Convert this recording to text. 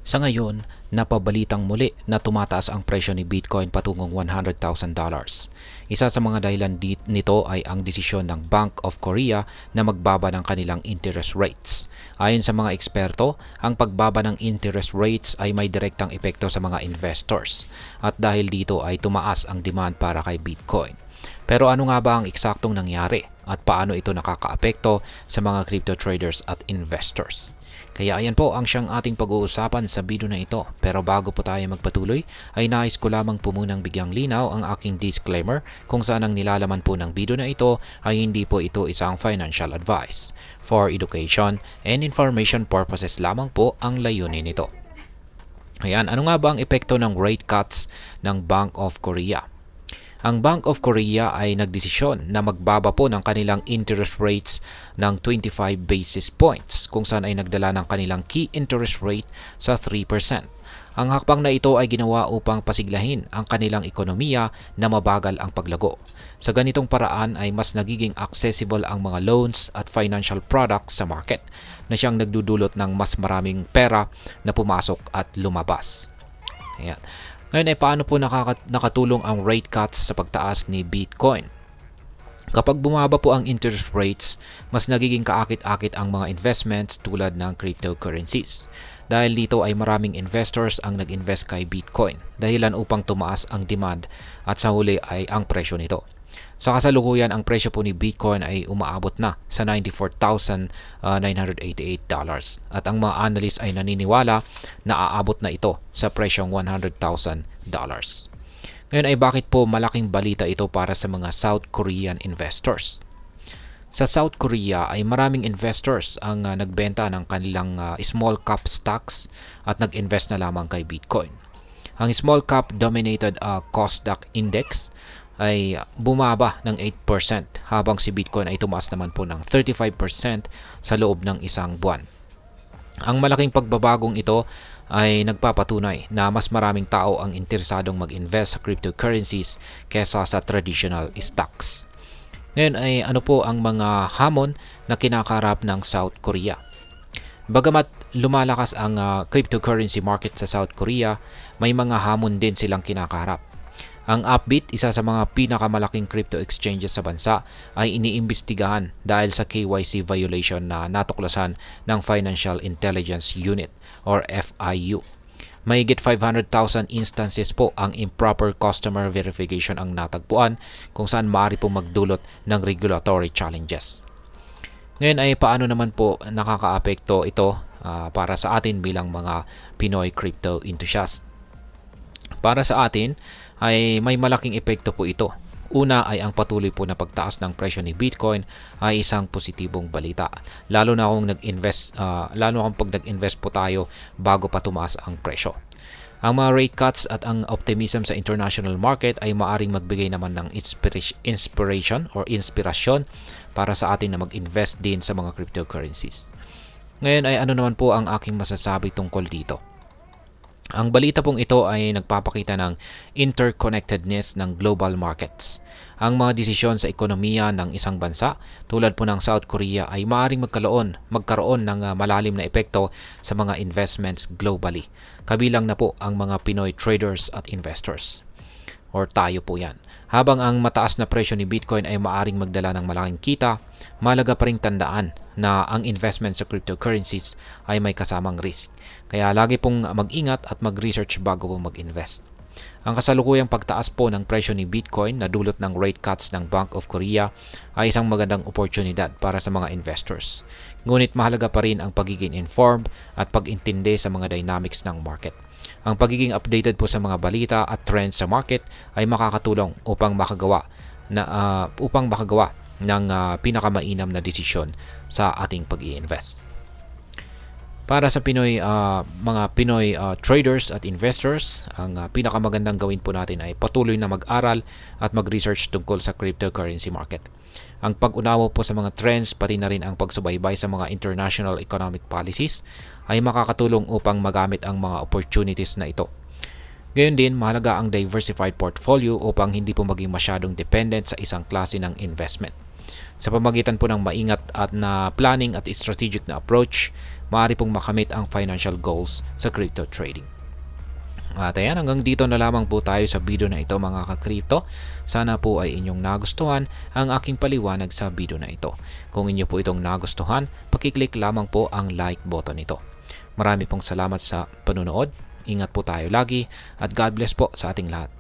Sa ngayon, napabalitang muli na tumataas ang presyo ni Bitcoin patungong $100,000. Isa sa mga dahilan nito ay ang desisyon ng Bank of Korea na magbaba ng kanilang interest rates. Ayon sa mga eksperto, ang pagbaba ng interest rates ay may direktang epekto sa mga investors at dahil dito ay tumaas ang demand para kay Bitcoin. Pero ano nga ba ang eksaktong nangyari at paano ito nakakaapekto sa mga crypto traders at investors? Kaya ayan po ang siyang ating pag-uusapan sa video na ito. Pero bago po tayo magpatuloy, ay nais ko lamang po munang bigyang linaw ang aking disclaimer kung saan ang nilalaman po ng video na ito ay hindi po ito isang financial advice. For education and information purposes lamang po ang layunin nito. Ayan, ano nga ba ang epekto ng rate cuts ng Bank of Korea? Ang Bank of Korea ay nagdesisyon na magbaba po ng kanilang interest rates ng 25 basis points kung saan ay nagdala ng kanilang key interest rate sa 3%. Ang hakbang na ito ay ginawa upang pasiglahin ang kanilang ekonomiya na mabagal ang paglago. Sa ganitong paraan ay mas nagiging accessible ang mga loans at financial products sa market na siyang nagdudulot ng mas maraming pera na pumasok at lumabas. Ayan. Ngayon ay paano po nakatulong ang rate cuts sa pagtaas ni Bitcoin? Kapag bumaba po ang interest rates, mas nagiging kaakit-akit ang mga investments tulad ng cryptocurrencies. Dahil dito ay maraming investors ang nag-invest kay Bitcoin, dahilan upang tumaas ang demand at sa huli ay ang presyo nito. Sa kasalukuyan, ang presyo po ni Bitcoin ay umaabot na sa $94,988 at ang mga analyst ay naniniwala na aabot na ito sa presyong $100,000. Ngayon ay bakit po malaking balita ito para sa mga South Korean investors? Sa South Korea ay maraming investors ang nagbenta ng kanilang small cap stocks at nag-invest na lamang kay Bitcoin. Ang small cap dominated Kosdaq index ay bumaba ng 8% habang si Bitcoin ay tumaas naman po ng 35% sa loob ng isang buwan. Ang malaking pagbabagong ito ay nagpapatunay na mas maraming tao ang interesadong mag-invest sa cryptocurrencies kesa sa traditional stocks. Ngayon ay ano po ang mga hamon na kinakarap ng South Korea? Bagamat lumalakas ang cryptocurrency market sa South Korea, may mga hamon din silang kinakaharap. Ang Upbit, isa sa mga pinakamalaking crypto exchanges sa bansa, ay iniimbestigahan dahil sa KYC violation na natuklasan ng Financial Intelligence Unit or FIU. Mahigit 500,000 instances po ang improper customer verification ang natagpuan kung saan maaari po magdulot ng regulatory challenges. Ngayon ay paano naman po nakakaapekto ito para sa atin bilang mga Pinoy crypto enthusiasts? Para sa atin ay may malaking epekto po ito. Una ay ang patuloy po na pagtaas ng presyo ni Bitcoin ay isang positibong balita. Lalo na kung pag nag-invest po tayo bago pa tumaas ang presyo. Ang mga rate cuts at ang optimism sa international market ay maaring magbigay naman ng inspiration or inspirasyon para sa atin na mag-invest din sa mga cryptocurrencies. Ngayon ay ano naman po ang aking masasabi tungkol dito? Ang balita pong ito ay nagpapakita ng interconnectedness ng global markets. Ang mga desisyon sa ekonomiya ng isang bansa tulad po ng South Korea ay maaaring magkaroon ng malalim na epekto sa mga investments globally. Kabilang na po ang mga Pinoy traders at investors. Or tayo po yan. Habang ang mataas na presyo ni Bitcoin ay maaring magdala ng malaking kita, mahalaga pa ring tandaan na ang investment sa cryptocurrencies ay may kasamang risk. Kaya lagi pong mag-ingat at mag-research bago po mag-invest. Ang kasalukuyang pagtaas po ng presyo ni Bitcoin na dulot ng rate cuts ng Bank of Korea ay isang magandang oportunidad para sa mga investors. Ngunit mahalaga pa rin ang pagiging informed at pag-intindi sa mga dynamics ng market. Ang pagiging updated po sa mga balita at trends sa market ay makakatulong upang makagawa ng pinakamainam na desisyon sa ating pag-i-invest. Para sa mga Pinoy traders at investors, ang pinakamagandang gawin po natin ay patuloy na mag-aral at mag-research tungkol sa cryptocurrency market. Ang pag-unawa po sa mga trends pati na rin ang pagsubaybay sa mga international economic policies ay makakatulong upang magamit ang mga opportunities na ito. Gayon din, mahalaga ang diversified portfolio upang hindi po maging masyadong dependent sa isang klase ng investment. Sa pamagitan po ng maingat at na planning at strategic na approach, maaari pong makamit ang financial goals sa crypto trading. At ayan, hanggang dito na lamang po tayo sa video na ito mga ka-crypto. Sana po ay inyong nagustuhan ang aking paliwanag sa video na ito. Kung inyo po itong nagustuhan, pakiclick lamang po ang like button nito. Marami pong salamat sa panunood. Ingat po tayo lagi at God bless po sa ating lahat.